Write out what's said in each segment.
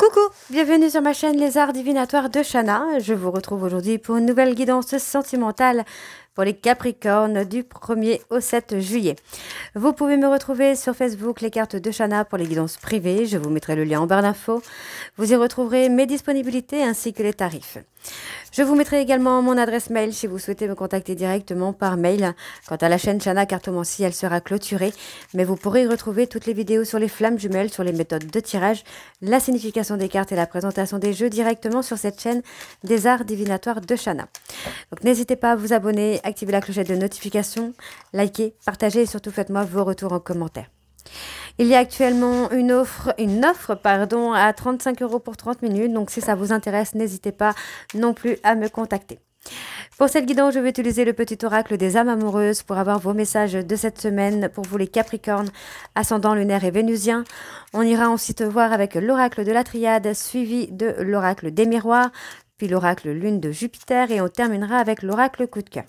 Coucou, bienvenue sur ma chaîne Les Arts Divinatoires de Shana. Je vous retrouve aujourd'hui pour une nouvelle guidance sentimentale pour les Capricornes du 1er au 7 juillet. Vous pouvez me retrouver sur Facebook, les cartes de Shana pour les guidances privées. Je vous mettrai le lien en barre d'infos. Vous y retrouverez mes disponibilités ainsi que les tarifs. Je vous mettrai également mon adresse mail si vous souhaitez me contacter directement par mail. Quant à la chaîne Shana Cartomancie, elle sera clôturée, mais vous pourrez y retrouver toutes les vidéos sur les flammes jumelles, sur les méthodes de tirage, la signification des cartes et la présentation des jeux directement sur cette chaîne des Arts Divinatoires de Shana. Donc n'hésitez pas à vous abonner, activer la clochette de notification, liker, partager et surtout faites-moi vos retours en commentaire. Il y a actuellement une offre à 35 € pour 30 minutes. Donc si ça vous intéresse, n'hésitez pas non plus à me contacter. Pour cette guidance, je vais utiliser le petit oracle des âmes amoureuses pour avoir vos messages de cette semaine pour vous les Capricornes, ascendant lunaire et vénusien. On ira ensuite voir avec l'oracle de la triade suivi de l'oracle des miroirs, puis l'oracle lune de Jupiter et on terminera avec l'oracle coup de cœur.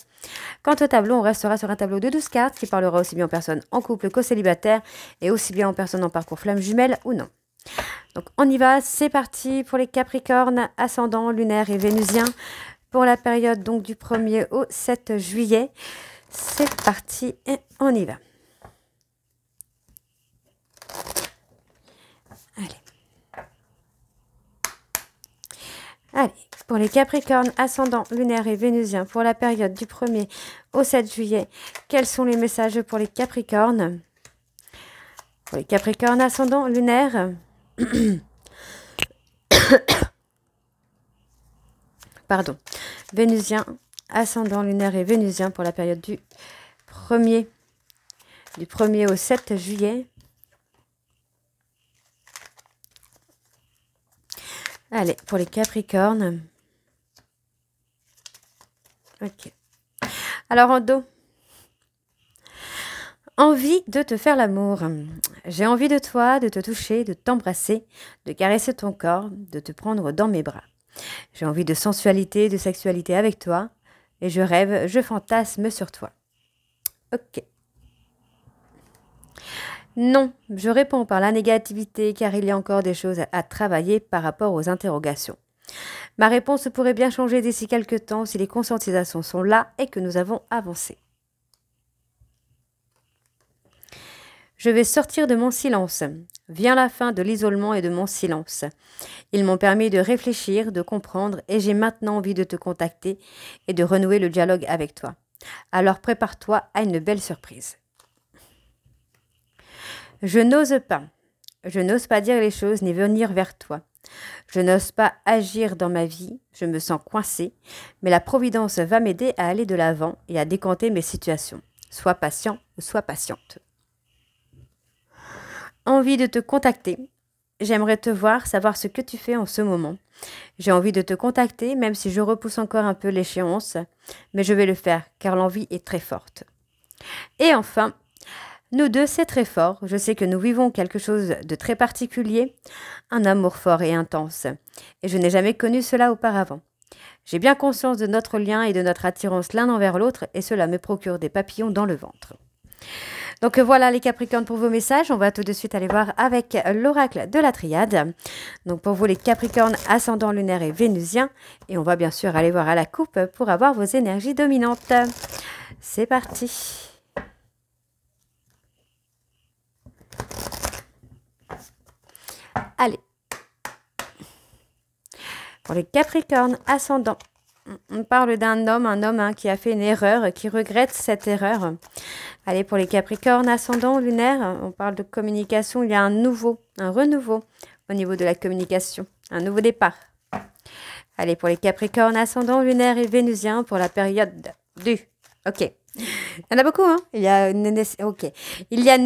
Quant au tableau, on restera sur un tableau de 12 cartes qui parlera aussi bien en personne en couple qu'aux célibataires et aussi bien en personne en parcours flamme jumelle ou non. Donc on y va, c'est parti pour les Capricornes, ascendant lunaire et vénusien pour la période donc du 1er au 7 juillet. C'est parti et on y va. Allez, pour les Capricornes, ascendant lunaire et vénusien pour la période du 1er au 7 juillet, quels sont les messages pour les Capricornes? Pour les Capricornes, ascendant lunaire, pardon, vénusien, ascendant lunaire et vénusien pour la période du 1er au 7 juillet. Allez, pour les Capricornes. Ok. Alors, en dos. Envie de te faire l'amour. J'ai envie de toi, de te toucher, de t'embrasser, de caresser ton corps, de te prendre dans mes bras. J'ai envie de sensualité, de sexualité avec toi. Et je rêve, je fantasme sur toi. Ok. Non, je réponds par la négativité car il y a encore des choses à travailler par rapport aux interrogations. Ma réponse pourrait bien changer d'ici quelques temps si les conscientisations sont là et que nous avons avancé. Je vais sortir de mon silence. Vient la fin de l'isolement et de mon silence. Ils m'ont permis de réfléchir, de comprendre et j'ai maintenant envie de te contacter et de renouer le dialogue avec toi. Alors prépare-toi à une belle surprise. Je n'ose pas. Je n'ose pas dire les choses ni venir vers toi. Je n'ose pas agir dans ma vie. Je me sens coincée. Mais la Providence va m'aider à aller de l'avant et à décanter mes situations. Sois patient ou sois patiente. Envie de te contacter. J'aimerais te voir, savoir ce que tu fais en ce moment. J'ai envie de te contacter, même si je repousse encore un peu l'échéance. Mais je vais le faire, car l'envie est très forte. Et enfin, nous deux, c'est très fort. Je sais que nous vivons quelque chose de très particulier, un amour fort et intense. Et je n'ai jamais connu cela auparavant. J'ai bien conscience de notre lien et de notre attirance l'un envers l'autre et cela me procure des papillons dans le ventre. Donc voilà les Capricornes pour vos messages. On va tout de suite aller voir avec l'oracle de la triade. Donc pour vous les Capricornes, ascendant lunaire et vénusien. Et on va bien sûr aller voir à la coupe pour avoir vos énergies dominantes. C'est parti. Allez, pour les Capricornes, ascendant, on parle d'un homme, qui a fait une erreur, qui regrette cette erreur. Allez, pour les Capricornes, ascendant, lunaire, on parle de communication, il y a un renouveau au niveau de la communication, un nouveau départ. Allez, pour les Capricornes, ascendant, lunaire et vénusien pour la période du... Ok. Il y en a beaucoup, hein. Il y a une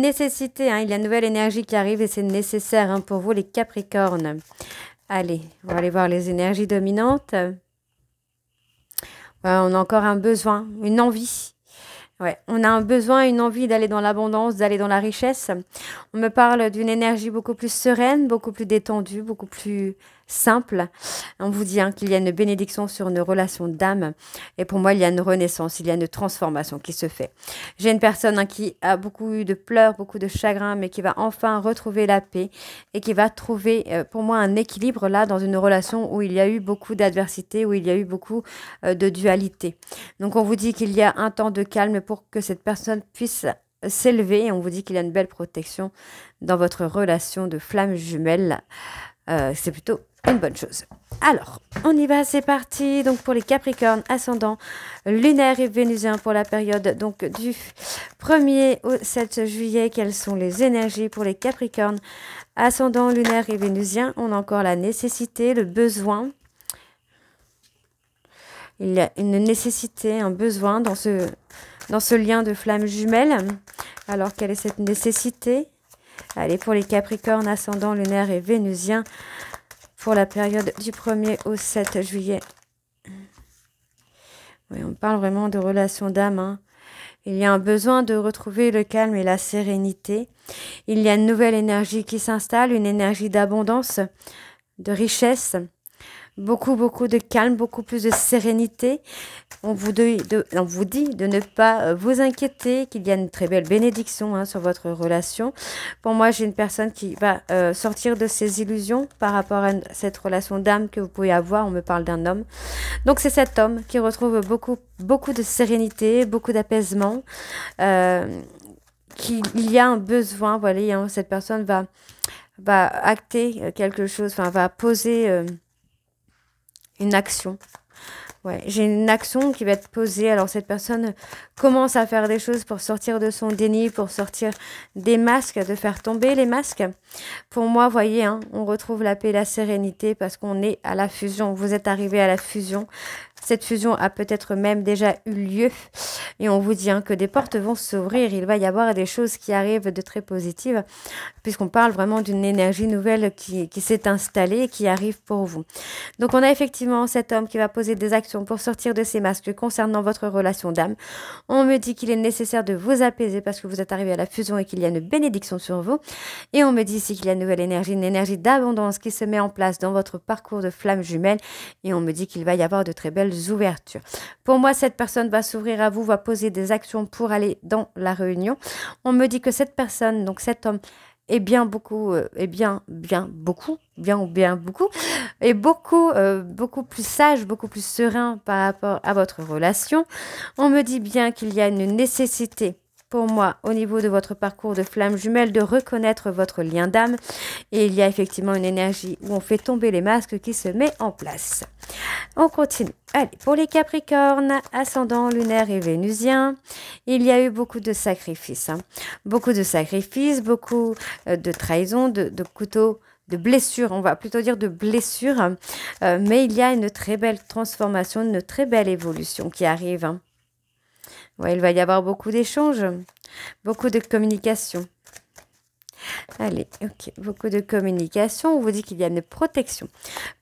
nécessité, hein. Il y a une nouvelle énergie qui arrive et c'est nécessaire hein, pour vous les Capricornes. Allez, on va aller voir les énergies dominantes. Ouais, on a encore un besoin, une envie. Ouais, on a un besoin, une envie d'aller dans l'abondance, d'aller dans la richesse. On me parle d'une énergie beaucoup plus sereine, beaucoup plus détendue, beaucoup plus simple. On vous dit qu'il y a une bénédiction sur une relation d'âme. Et pour moi, il y a une renaissance, il y a une transformation qui se fait. J'ai une personne qui a beaucoup eu de pleurs, beaucoup de chagrin, mais qui va enfin retrouver la paix et qui va trouver, pour moi, un équilibre là dans une relation où il y a eu beaucoup d'adversité, où il y a eu beaucoup de dualité. Donc, on vous dit qu'il y a un temps de calme pour que cette personne puisse s'élever. Et on vous dit qu'il y a une belle protection dans votre relation de flamme jumelle. C'est plutôt une bonne chose. Alors, on y va, c'est parti. Donc, pour les Capricornes, ascendant lunaire et vénusien pour la période donc du 1er au 7 juillet. Quelles sont les énergies pour les Capricornes, ascendant lunaire et vénusien? On a encore la nécessité, le besoin. Il y a une nécessité, un besoin dans ce lien de flamme jumelle. Alors, quelle est cette nécessité? Allez, pour les Capricornes, ascendant lunaire et vénusien, pour la période du 1er au 7 juillet. Oui, on parle vraiment de relation d'âme. Il y a un besoin de retrouver le calme et la sérénité. Il y a une nouvelle énergie qui s'installe, une énergie d'abondance, de richesse. Beaucoup de calme, beaucoup plus de sérénité. On vous dit de ne pas vous inquiéter, qu'il y a une très belle bénédiction sur votre relation. Pour moi, j'ai une personne qui va sortir de ses illusions par rapport à cette relation d'âme que vous pouvez avoir. On me parle d'un homme. Donc, c'est cet homme qui retrouve beaucoup de sérénité, beaucoup d'apaisement. Il y a un besoin, voilà, cette personne va acter quelque chose, va poser une action. Ouais, j'ai une action qui va être posée. Alors, cette personne commence à faire des choses pour sortir de son déni, pour sortir des masques, de faire tomber les masques. Pour moi, voyez, on retrouve la paix et la sérénité parce qu'on est à la fusion. Vous êtes arrivé à la fusion. Cette fusion a peut-être même déjà eu lieu et on vous dit que des portes vont s'ouvrir. Il va y avoir des choses qui arrivent de très positives puisqu'on parle vraiment d'une énergie nouvelle qui s'est installée et qui arrive pour vous. Donc, on a effectivement cet homme qui va poser des actions pour sortir de ces masques concernant votre relation d'âme. On me dit qu'il est nécessaire de vous apaiser parce que vous êtes arrivé à la fusion et qu'il y a une bénédiction sur vous. Et on me dit ici qu'il y a une nouvelle énergie, une énergie d'abondance qui se met en place dans votre parcours de flamme jumelle. Et on me dit qu'il va y avoir de très belles ouvertures. Pour moi, cette personne va s'ouvrir à vous, va poser des actions pour aller dans la réunion. On me dit que cette personne, donc cet homme, est beaucoup plus sage, beaucoup plus serein par rapport à votre relation. On me dit bien qu'il y a une nécessité pour moi, au niveau de votre parcours de flamme jumelle, de reconnaître votre lien d'âme. Et il y a effectivement une énergie où on fait tomber les masques qui se met en place. On continue. Allez, pour les Capricornes, ascendant lunaire et vénusien, il y a eu beaucoup de sacrifices. Beaucoup de sacrifices, beaucoup de trahisons, de couteaux, de blessures, on va plutôt dire de blessures. Mais il y a une très belle transformation, une très belle évolution qui arrive. Ouais, il va y avoir beaucoup d'échanges, beaucoup de communication. Allez, ok, beaucoup de communication. On vous dit qu'il y a une protection.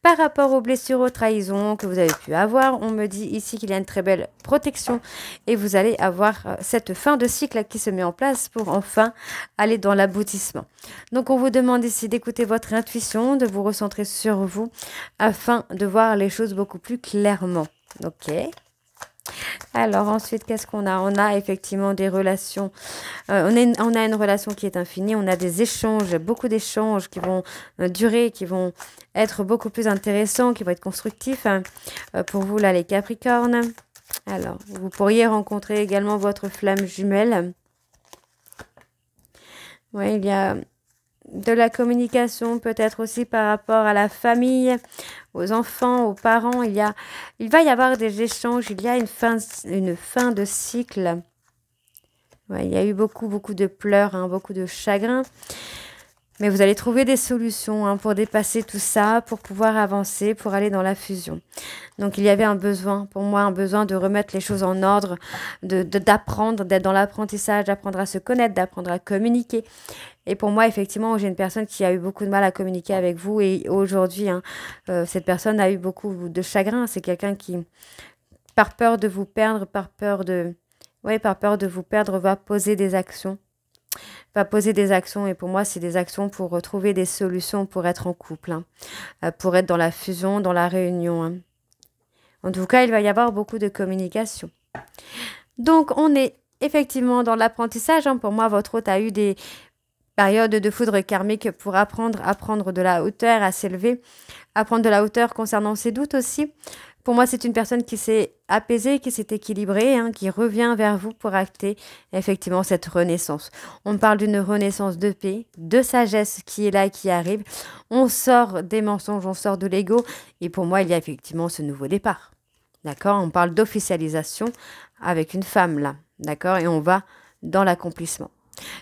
Par rapport aux blessures, aux trahisons que vous avez pu avoir, on me dit ici qu'il y a une très belle protection et vous allez avoir cette fin de cycle qui se met en place pour enfin aller dans l'aboutissement. Donc, on vous demande ici d'écouter votre intuition, de vous recentrer sur vous afin de voir les choses beaucoup plus clairement. Ok. Alors ensuite, qu'est-ce qu'on a? On a effectivement des relations. On a une relation qui est infinie. On a des échanges, beaucoup d'échanges qui vont durer, qui vont être beaucoup plus intéressants, qui vont être constructifs pour vous là, les Capricornes. Alors, vous pourriez rencontrer également votre flamme jumelle. Oui, il y a de la communication, peut-être aussi par rapport à la famille, aux enfants, aux parents. Il va y avoir des échanges, il y a une fin de cycle. Ouais, il y a eu beaucoup de pleurs, beaucoup de chagrin. Mais vous allez trouver des solutions pour dépasser tout ça, pour pouvoir avancer, pour aller dans la fusion. Donc, il y avait un besoin, pour moi, un besoin de remettre les choses en ordre, d'apprendre, d'être dans l'apprentissage, d'apprendre à se connaître, d'apprendre à communiquer. Et pour moi, effectivement, j'ai une personne qui a eu beaucoup de mal à communiquer avec vous. Et aujourd'hui, cette personne a eu beaucoup de chagrin. C'est quelqu'un qui, par peur de vous perdre, par peur de vous perdre, va poser des actions va poser des actions. Et pour moi, c'est des actions pour trouver des solutions pour être en couple, hein, pour être dans la fusion, dans la réunion, hein. En tout cas, il va y avoir beaucoup de communication. Donc, on est effectivement dans l'apprentissage, hein. Pour moi, votre hôte a eu des périodes de foudre karmique pour apprendre à prendre de la hauteur, à s'élever, à prendre de la hauteur concernant ses doutes aussi. Pour moi, c'est une personne qui s'est apaisée, qui s'est équilibrée, hein, qui revient vers vous pour acter effectivement cette renaissance. On parle d'une renaissance de paix, de sagesse qui est là et qui arrive. On sort des mensonges, on sort de l'ego. Et pour moi, il y a effectivement ce nouveau départ. D'accord? On parle d'officialisation avec une femme là. D'accord? Et on va dans l'accomplissement.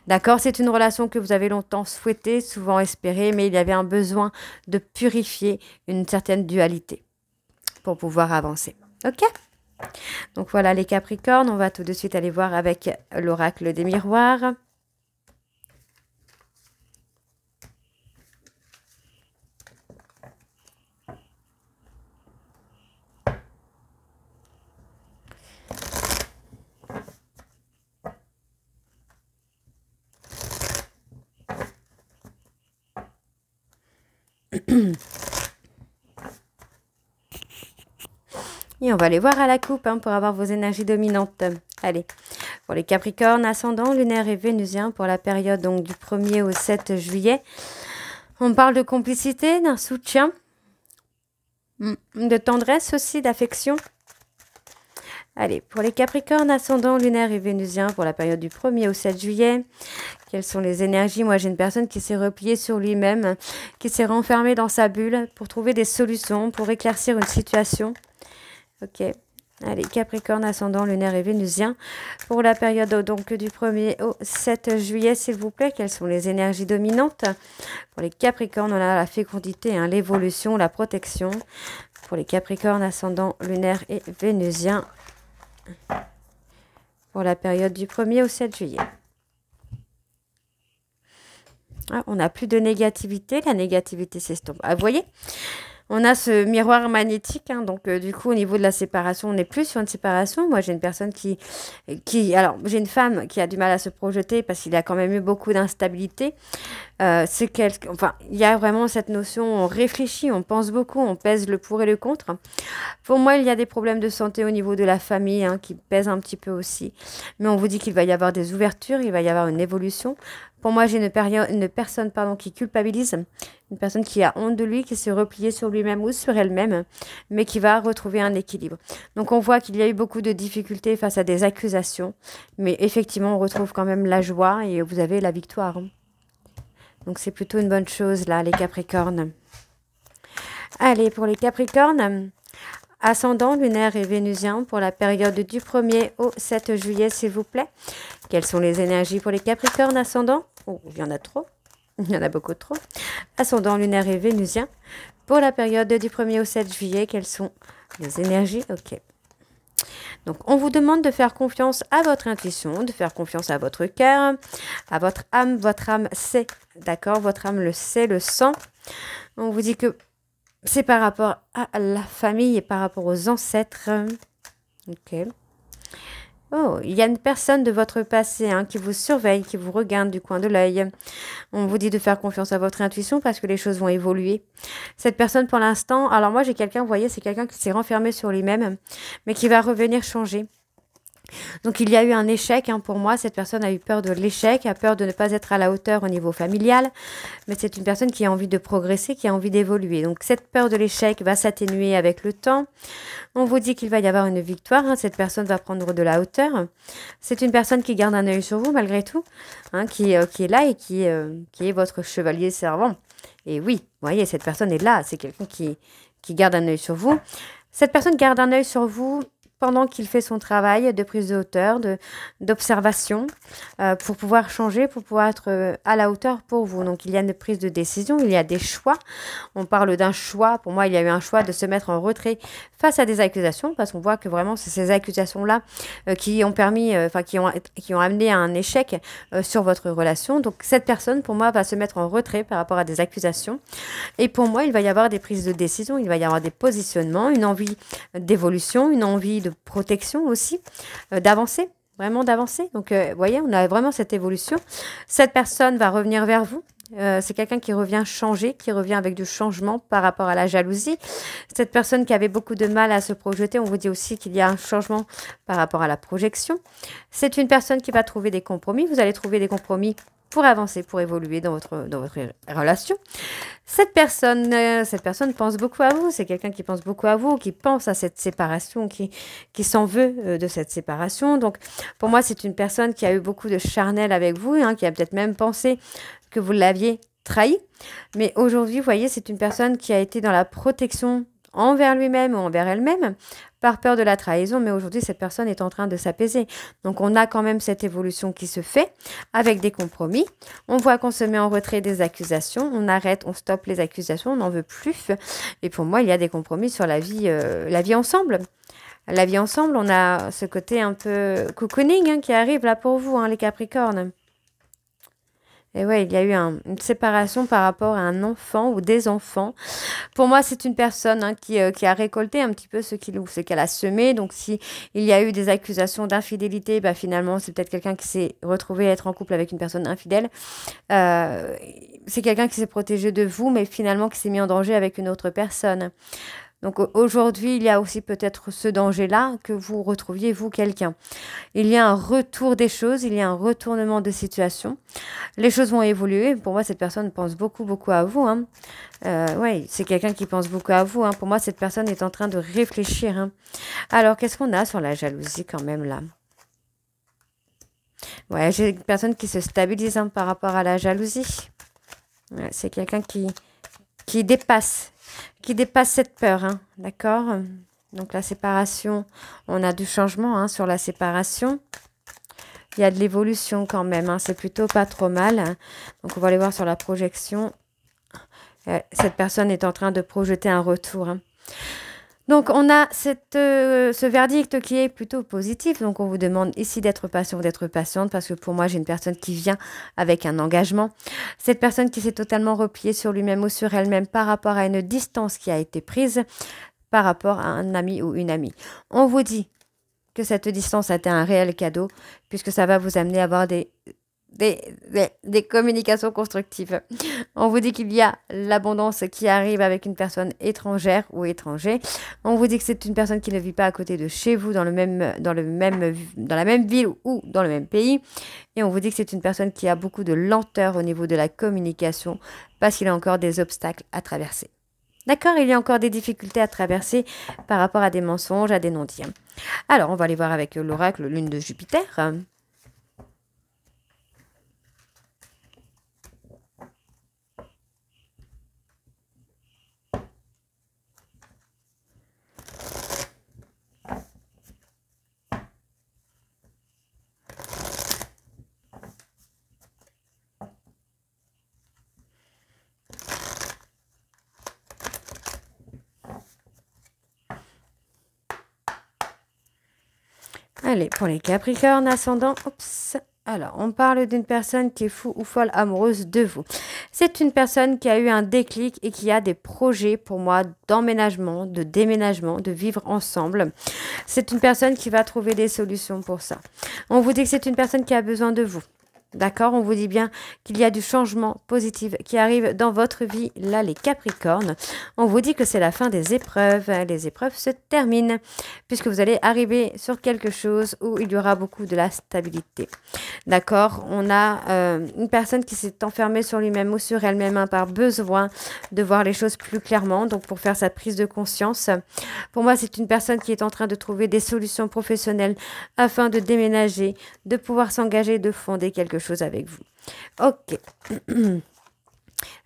D'accord? C'est une relation que vous avez longtemps souhaitée, souvent espérée, mais il y avait un besoin de purifier une certaine dualité pour pouvoir avancer. Ok? Donc voilà les Capricornes, on va tout de suite aller voir avec l'oracle des miroirs. Et on va aller voir à la coupe, hein, pour avoir vos énergies dominantes. Allez, pour les Capricornes, ascendant, lunaire et vénusien, pour la période donc du 1er au 7 juillet. On parle de complicité, d'un soutien, de tendresse aussi, d'affection. Allez, pour les Capricornes, ascendant, lunaire et vénusien, pour la période du 1er au 7 juillet. Quelles sont les énergies? Moi, j'ai une personne qui s'est repliée sur lui-même, qui s'est renfermée dans sa bulle pour trouver des solutions, pour éclaircir une situation. Ok, allez, Capricorne, ascendant, lunaire et vénusien. Pour la période donc du 1er au 7 juillet, s'il vous plaît, quelles sont les énergies dominantes? Pour les Capricornes, on a la fécondité, hein, l'évolution, la protection. Pour les Capricornes, ascendant, lunaire et vénusien. Pour la période du 1er au 7 juillet. Ah, on n'a plus de négativité, la négativité s'estompe. Ah, vous voyez? On a ce miroir magnétique, hein, donc du coup, au niveau de la séparation, on n'est plus sur une séparation. Moi, j'ai une personne alors, j'ai une femme qui a du mal à se projeter parce qu'il y a quand même eu beaucoup d'instabilité. Enfin, il y a vraiment cette notion, on réfléchit, on pense beaucoup, on pèse le pour et le contre. Pour moi, il y a des problèmes de santé au niveau de la famille, hein, qui pèsent un petit peu aussi. Mais on vous dit qu'il va y avoir des ouvertures, il va y avoir une évolution. Pour moi, j'ai une personne qui culpabilise, une personne qui a honte de lui, qui s'est repliée sur lui-même ou sur elle-même, mais qui va retrouver un équilibre. Donc, on voit qu'il y a eu beaucoup de difficultés face à des accusations, mais effectivement, on retrouve quand même la joie et vous avez la victoire. Donc, c'est plutôt une bonne chose, là, les Capricornes. Allez, pour les Capricornes, ascendant, lunaire et vénusien, pour la période du 1er au 7 juillet, s'il vous plaît. Quelles sont les énergies pour les Capricornes ascendants? Oh, il y en a trop. Il y en a beaucoup trop. Ascendant, lunaire et vénusien. Pour la période du 1er au 7 juillet, quelles sont les énergies? Ok. Donc, on vous demande de faire confiance à votre intuition, de faire confiance à votre cœur, à votre âme. Votre âme sait, d'accord? Votre âme le sait, le sent. On vous dit que c'est par rapport à la famille et par rapport aux ancêtres. Ok. Oh, il y a une personne de votre passé, hein, qui vous surveille, qui vous regarde du coin de l'œil. On vous dit de faire confiance à votre intuition parce que les choses vont évoluer. Cette personne, pour l'instant, alors moi j'ai quelqu'un, vous voyez, c'est quelqu'un qui s'est renfermé sur lui-même, mais qui va revenir changer. Donc il y a eu un échec, hein, pour moi. Cette personne a eu peur de l'échec, a peur de ne pas être à la hauteur au niveau familial. Mais c'est une personne qui a envie de progresser, qui a envie d'évoluer. Donc cette peur de l'échec va s'atténuer avec le temps. On vous dit qu'il va y avoir une victoire, hein. Cette personne va prendre de la hauteur. C'est une personne qui garde un œil sur vous malgré tout, hein, qui est là et qui est votre chevalier servant. Et oui, vous voyez, cette personne est là. C'est quelqu'un qui garde un œil sur vous. Cette personne garde un œil sur vous pendant qu'il fait son travail de prise de hauteur, d'observation, pour pouvoir changer, pour pouvoir être à la hauteur pour vous. Donc, il y a une prise de décision, il y a des choix. On parle d'un choix. Pour moi, il y a eu un choix de se mettre en retrait face à des accusations, parce qu'on voit que vraiment, c'est ces accusations-là qui ont permis, qui ont amené à un échec sur votre relation. Donc, cette personne, pour moi, va se mettre en retrait par rapport à des accusations. Et pour moi, il va y avoir des prises de décision, il va y avoir des positionnements, une envie d'évolution, une envie de protection aussi, d'avancer. vraiment d'avancer. Donc, vous voyez, on a vraiment cette évolution. Cette personne va revenir vers vous. C'est quelqu'un qui revient changer, qui revient avec du changement par rapport à la jalousie. Cette personne qui avait beaucoup de mal à se projeter, on vous dit aussi qu'il y a un changement par rapport à la projection. C'est une personne qui va trouver des compromis. Vous allez trouver des compromis pour avancer, pour évoluer dans votre relation. Cette personne pense beaucoup à vous. C'est quelqu'un qui pense beaucoup à vous, qui pense à cette séparation, qui s'en veut de cette séparation. Donc, pour moi, c'est une personne qui a eu beaucoup de charnel avec vous, hein, qui a peut-être même pensé que vous l'aviez trahi. Mais aujourd'hui, vous voyez, c'est une personne qui a été dans la protection envers lui-même ou envers elle-même par peur de la trahison. Mais aujourd'hui, cette personne est en train de s'apaiser. Donc, on a quand même cette évolution qui se fait avec des compromis. On voit qu'on se met en retrait des accusations. On arrête, on stoppe les accusations. On n'en veut plus. Et pour moi, il y a des compromis sur la vie ensemble. La vie ensemble, on a ce côté un peu cocooning hein, qui arrive là pour vous, hein, les Capricornes. Et ouais, il y a eu une séparation par rapport à un enfant ou des enfants. Pour moi, c'est une personne hein, qui a récolté un petit peu ce qu'elle a semé. Donc, si il y a eu des accusations d'infidélité, bah, finalement, c'est peut-être quelqu'un qui s'est retrouvé être en couple avec une personne infidèle. C'est quelqu'un qui s'est protégé de vous, mais finalement qui s'est mis en danger avec une autre personne. Donc aujourd'hui, il y a aussi peut-être ce danger-là que vous retrouviez, vous, quelqu'un. Il y a un retour des choses, il y a un retournement de situation. Les choses vont évoluer. Pour moi, cette personne pense beaucoup, beaucoup à vous. Hein. Oui, c'est quelqu'un qui pense beaucoup à vous. Hein. Pour moi, cette personne est en train de réfléchir. Hein. Alors, qu'est-ce qu'on a sur la jalousie quand même là? Ouais, j'ai une personne qui se stabilise hein, par rapport à la jalousie. Ouais, c'est quelqu'un qui dépasse cette peur, hein, d'accord? Donc la séparation, on a du changement hein, sur la séparation. Il y a de l'évolution quand même, hein, c'est plutôt pas trop mal. Hein. Donc on va aller voir sur la projection. Cette personne est en train de projeter un retour. Hein. Donc on a ce verdict qui est plutôt positif. Donc on vous demande ici d'être patient ou d'être patiente parce que pour moi j'ai une personne qui vient avec un engagement. Cette personne qui s'est totalement repliée sur lui-même ou sur elle-même par rapport à une distance qui a été prise par rapport à un ami ou une amie. On vous dit que cette distance a été un réel cadeau puisque ça va vous amener à avoir des communications constructives. On vous dit qu'il y a l'abondance qui arrive avec une personne étrangère ou étranger. On vous dit que c'est une personne qui ne vit pas à côté de chez vous, dans la même ville ou dans le même pays. Et on vous dit que c'est une personne qui a beaucoup de lenteur au niveau de la communication parce qu'il y a encore des obstacles à traverser. D'accord, il y a encore des difficultés à traverser par rapport à des mensonges, à des non-dits. Alors, on va aller voir avec l'oracle Lune de Jupiter. Allez, pour les Capricornes ascendant, alors, on parle d'une personne qui est fou ou folle amoureuse de vous. C'est une personne qui a eu un déclic et qui a des projets pour moi d'emménagement, de déménagement, de vivre ensemble. C'est une personne qui va trouver des solutions pour ça. On vous dit que c'est une personne qui a besoin de vous. D'accord, on vous dit bien qu'il y a du changement positif qui arrive dans votre vie, là les Capricornes. On vous dit que c'est la fin des épreuves. Les épreuves se terminent puisque vous allez arriver sur quelque chose où il y aura beaucoup de la stabilité. D'accord, on a une personne qui s'est enfermée sur lui-même ou sur elle-même hein, par besoin de voir les choses plus clairement, donc pour faire sa prise de conscience. Pour moi, c'est une personne qui est en train de trouver des solutions professionnelles afin de déménager, de pouvoir s'engager, de fonder quelque chose avec vous. Ok.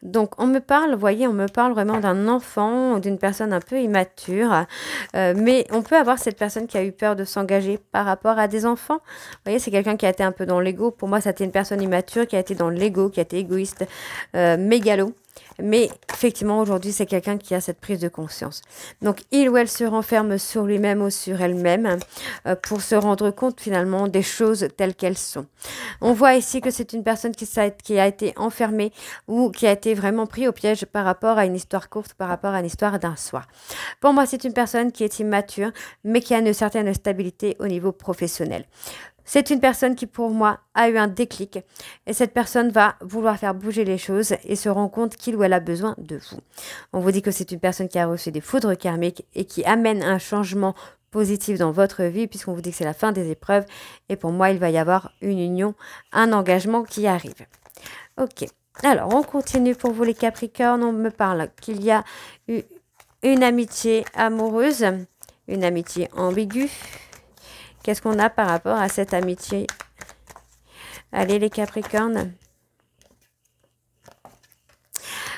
Donc, on me parle, vous voyez, on me parle vraiment d'un enfant ou d'une personne un peu immature. Mais on peut avoir cette personne qui a eu peur de s'engager par rapport à des enfants. Vous voyez, c'est quelqu'un qui a été un peu dans l'ego. Pour moi, ça a été une personne immature qui a été dans l'ego, qui a été égoïste, mégalo. Mais effectivement, aujourd'hui, c'est quelqu'un qui a cette prise de conscience. Donc, il ou elle se renferme sur lui-même ou sur elle-même pour se rendre compte finalement des choses telles qu'elles sont. On voit ici que c'est une personne qui a été enfermée ou qui a été vraiment pris au piège par rapport à une histoire courte, par rapport à une histoire d'un soir. Pour moi, c'est une personne qui est immature, mais qui a une certaine stabilité au niveau professionnel. C'est une personne qui, pour moi, a eu un déclic. Et cette personne va vouloir faire bouger les choses et se rend compte qu'il ou elle a besoin de vous. On vous dit que c'est une personne qui a reçu des foudres karmiques et qui amène un changement positif dans votre vie, puisqu'on vous dit que c'est la fin des épreuves. Et pour moi, il va y avoir une union, un engagement qui arrive. Ok. Alors, on continue pour vous les Capricornes. On me parle qu'il y a eu une amitié amoureuse, une amitié ambiguë. Qu'est-ce qu'on a par rapport à cette amitié? Allez, les Capricornes.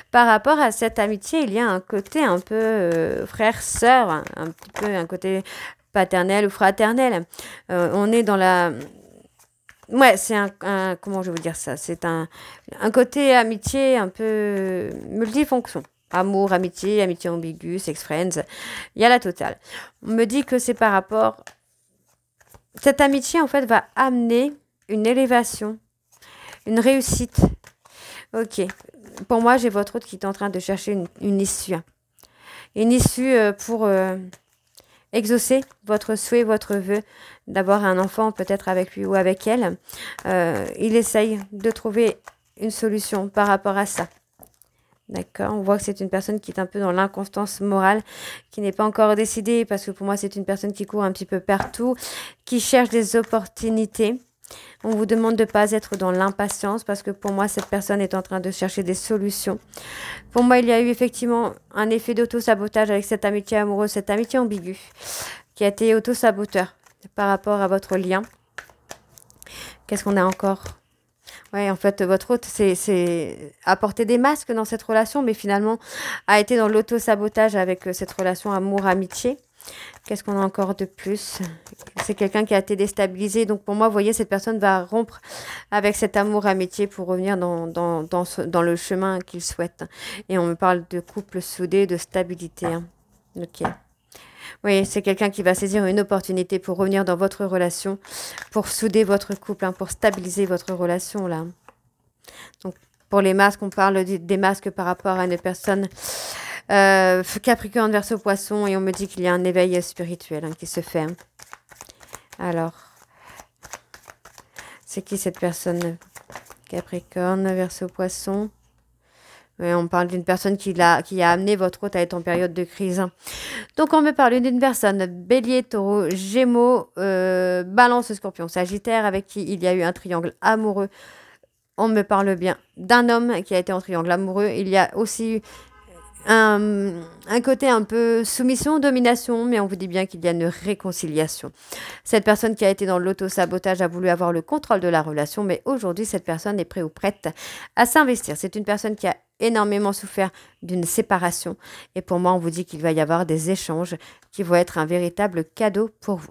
Par rapport à cette amitié, il y a un côté un peu frère-sœur, un petit peu un côté paternel ou fraternel. On est dans la... Ouais, c'est comment je vais vous dire ça? C'est un côté amitié un peu multifonction. Amour, amitié, amitié ambiguë, sex friends. Il y a la totale. On me dit que c'est par rapport... Cette amitié, en fait, va amener une élévation, une réussite. Ok. Pour moi, j'ai votre autre qui est en train de chercher une issue. Une issue pour exaucer votre souhait, votre vœu d'avoir un enfant peut-être avec lui ou avec elle. Il essaye de trouver une solution par rapport à ça. D'accord, on voit que c'est une personne qui est un peu dans l'inconstance morale, qui n'est pas encore décidée, parce que pour moi, c'est une personne qui court un petit peu partout, qui cherche des opportunités. On vous demande de ne pas être dans l'impatience, parce que pour moi, cette personne est en train de chercher des solutions. Pour moi, il y a eu effectivement un effet d'auto-sabotage avec cette amitié amoureuse, cette amitié ambiguë, qui a été auto-saboteur par rapport à votre lien. Qu'est-ce qu'on a encore ? Oui, en fait, votre hôte, c'est apporter des masques dans cette relation, mais finalement a été dans l'auto-sabotage avec cette relation amour-amitié. Qu'est-ce qu'on a encore de plus? C'est quelqu'un qui a été déstabilisé. Donc pour moi, vous voyez, cette personne va rompre avec cet amour-amitié pour revenir dans le chemin qu'il souhaite. Et on me parle de couple soudé, de stabilité. Hein. Ok. Oui, c'est quelqu'un qui va saisir une opportunité pour revenir dans votre relation, pour souder votre couple, hein, pour stabiliser votre relation, là. Donc, pour les masques, on parle des masques par rapport à une personne Capricorne, Verseau, Poisson, et on me dit qu'il y a un éveil spirituel hein, qui se fait. Hein. Alors, c'est qui cette personne? Capricorne, Verseau, Poisson. Oui, on parle d'une personne qui a amené votre hôte à être en période de crise. Hein. Donc, on me parle d'une personne Bélier, Taureau, Gémeaux, Balance, Scorpion, Sagittaire, avec qui il y a eu un triangle amoureux. On me parle bien d'un homme qui a été en triangle amoureux. Il y a aussi eu un côté un peu soumission, domination, mais on vous dit bien qu'il y a une réconciliation. Cette personne qui a été dans l'auto-sabotage a voulu avoir le contrôle de la relation, mais aujourd'hui, cette personne est prête ou prête à s'investir. C'est une personne qui a énormément souffert d'une séparation. Et pour moi, on vous dit qu'il va y avoir des échanges qui vont être un véritable cadeau pour vous.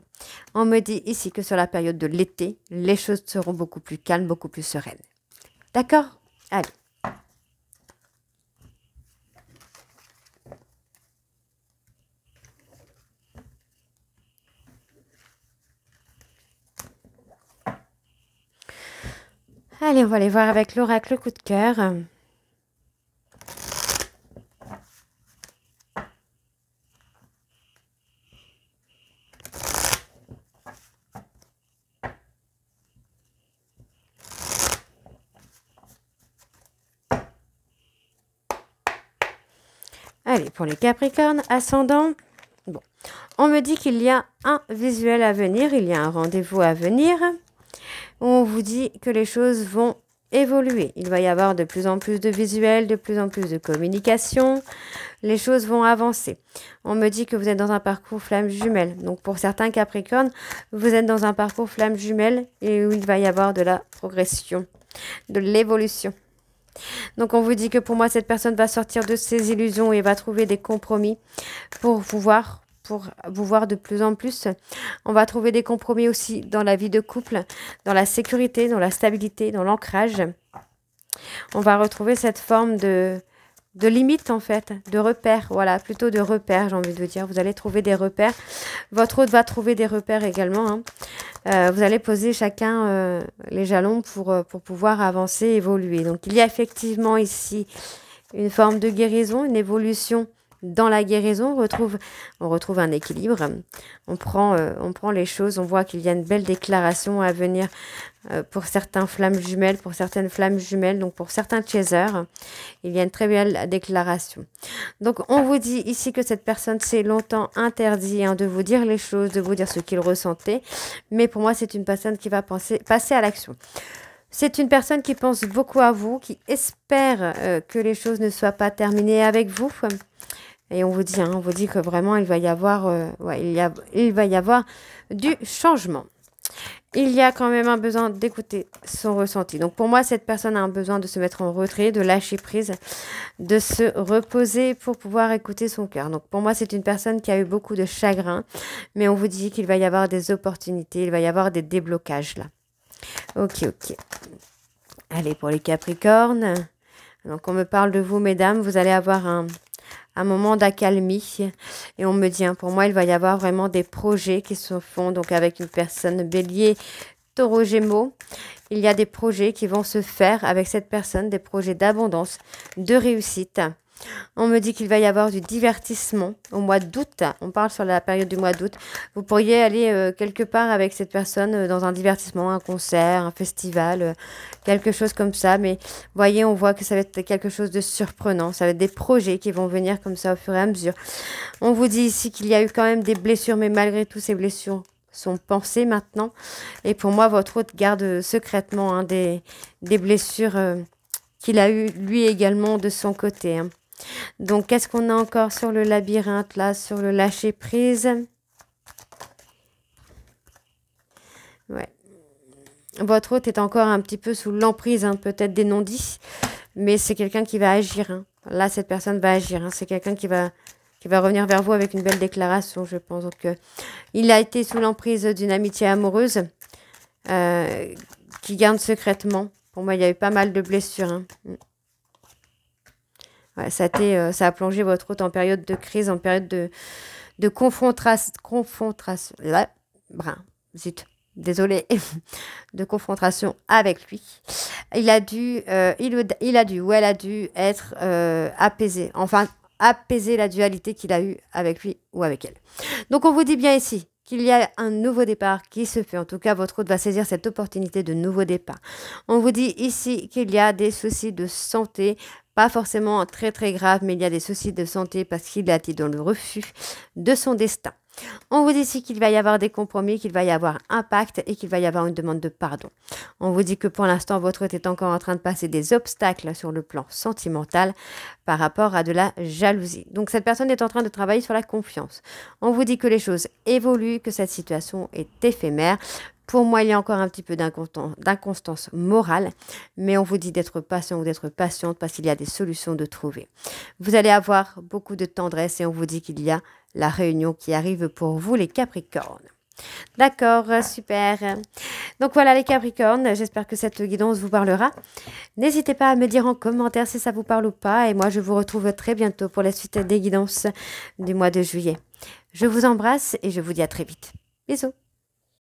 On me dit ici que sur la période de l'été, les choses seront beaucoup plus calmes, beaucoup plus sereines. D'accord? Allez. Allez, on va aller voir avec l'oracle coup de cœur. Allez, pour les Capricornes, ascendant. Bon, on me dit qu'il y a un visuel à venir, il y a un rendez-vous à venir. On vous dit que les choses vont évoluer. Il va y avoir de plus en plus de visuels, de plus en plus de communication. Les choses vont avancer. On me dit que vous êtes dans un parcours flamme jumelle. Donc pour certains Capricornes, vous êtes dans un parcours flamme jumelle et où il va y avoir de la progression, de l'évolution. Donc on vous dit que pour moi, cette personne va sortir de ses illusions et va trouver des compromis pour vous voir de plus en plus. On va trouver des compromis aussi dans la vie de couple, dans la sécurité, dans la stabilité, dans l'ancrage. On va retrouver cette forme de limite en fait, de repères, voilà, plutôt de repères, j'ai envie de vous dire. Vous allez trouver des repères. Votre hôte va trouver des repères également. Hein. Vous allez poser chacun les jalons pour pouvoir avancer, évoluer. Donc il y a effectivement ici une forme de guérison, une évolution dans la guérison, on retrouve un équilibre. On prend les choses, on voit qu'il y a une belle déclaration à venir pour certaines flammes jumelles, donc pour certains chasers, il y a une très belle déclaration. Donc on vous dit ici que cette personne s'est longtemps interdit de vous dire les choses, de vous dire ce qu'il ressentait, mais pour moi c'est une personne qui va passer à l'action. C'est une personne qui pense beaucoup à vous, qui espère que les choses ne soient pas terminées avec vous. Et on vous dit que vraiment il va y avoir du changement. Il y a quand même un besoin d'écouter son ressenti. Donc pour moi, cette personne a un besoin de se mettre en retrait, de lâcher prise, de se reposer pour pouvoir écouter son cœur. Donc pour moi, c'est une personne qui a eu beaucoup de chagrin, mais on vous dit qu'il va y avoir des opportunités, il va y avoir des déblocages là. Ok. Allez, pour les Capricornes. Donc on me parle de vous, mesdames, vous allez avoir un moment d'accalmie. Et on me dit, pour moi, il va y avoir vraiment des projets qui se font. Donc avec une personne bélier, taureau, gémeaux. Il y a des projets qui vont se faire avec cette personne, des projets d'abondance, de réussite. On me dit qu'il va y avoir du divertissement au mois d'août. On parle sur la période du mois d'août. Vous pourriez aller quelque part avec cette personne dans un divertissement, un concert, un festival, quelque chose comme ça. Mais voyez, on voit que ça va être quelque chose de surprenant. Ça va être des projets qui vont venir comme ça au fur et à mesure. On vous dit ici qu'il y a eu quand même des blessures, mais malgré tout, ces blessures sont pensées maintenant. Et pour moi, votre hôte garde secrètement des blessures qu'il a eues lui également de son côté. Donc, qu'est-ce qu'on a encore sur le labyrinthe, là, sur le lâcher-prise? Ouais. Votre hôte est encore un petit peu sous l'emprise, peut-être des non-dits, mais c'est quelqu'un qui va agir. Là, cette personne va agir. C'est quelqu'un qui va revenir vers vous avec une belle déclaration, je pense. Donc, il a été sous l'emprise d'une amitié amoureuse qui garde secrètement. Pour moi, il y a eu pas mal de blessures. Ouais, ça a plongé votre hôte en période de crise, en période de confrontation. Désolée, de confrontation avec lui. Il a dû ou elle a dû être apaisé. Enfin, apaiser la dualité qu'il a eue avec lui ou avec elle. Donc, on vous dit bien ici qu'il y a un nouveau départ qui se fait. En tout cas, votre hôte va saisir cette opportunité de nouveau départ. On vous dit ici qu'il y a des soucis de santé, pas forcément très très graves, mais il y a des soucis de santé parce qu'il a été dans le refus de son destin. On vous dit ici qu'il va y avoir des compromis, qu'il va y avoir un pacte et qu'il va y avoir une demande de pardon. On vous dit que pour l'instant, votre hôte est encore en train de passer des obstacles sur le plan sentimental par rapport à de la jalousie. Donc, cette personne est en train de travailler sur la confiance. On vous dit que les choses évoluent, que cette situation est éphémère. Pour moi, il y a encore un petit peu d'inconstance morale, mais on vous dit d'être patient ou d'être patiente parce qu'il y a des solutions de trouver. Vous allez avoir beaucoup de tendresse et on vous dit qu'il y a la réunion qui arrive pour vous, les Capricornes. D'accord, super. Donc voilà les Capricornes, j'espère que cette guidance vous parlera. N'hésitez pas à me dire en commentaire si ça vous parle ou pas et moi je vous retrouve très bientôt pour la suite des guidances du mois de juillet. Je vous embrasse et je vous dis à très vite. Bisous.